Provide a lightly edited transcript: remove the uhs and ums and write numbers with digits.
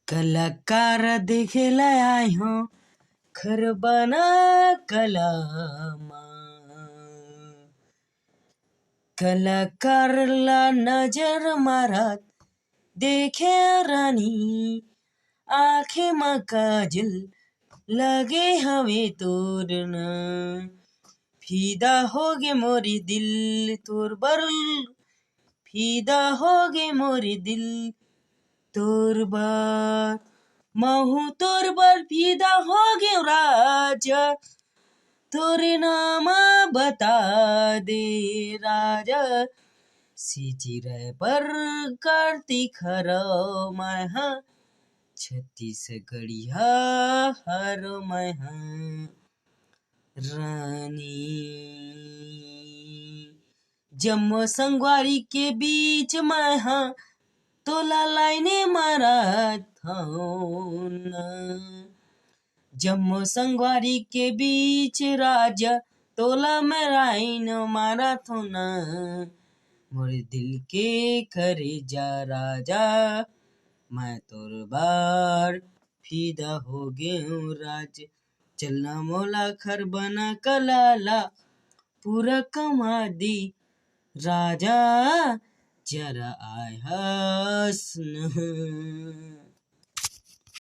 कलाकार देखेला आए हो घर बना कलामा कलाकारला नजर मारत देखे रानी आँखेमा काजल लगे हमें तोड़ना फिदा हो गे मोरी दिल तोर बर फिदा हो गे मोरी दिल तोर बर महू तोर बर फिदा हो गे राजा तोरे नाम बता दे राजा सिचिरे पर कार्तिक हरो मैं हाँ छत्तीसगढ़िया हरो मैं हाँ रानी जम्मू संगवारी के बीच मैं हाँ तोला लाइने मारा था जम्मू संगवारी के बीच राजा तोला में लाइन मारा था ना मोरे दिल के करे जा राजा मैं तोर बार फिदा हो गए हूँ राज चलना मोला घर बना कलाला पूरा कमा दी राजा जरा आय हसन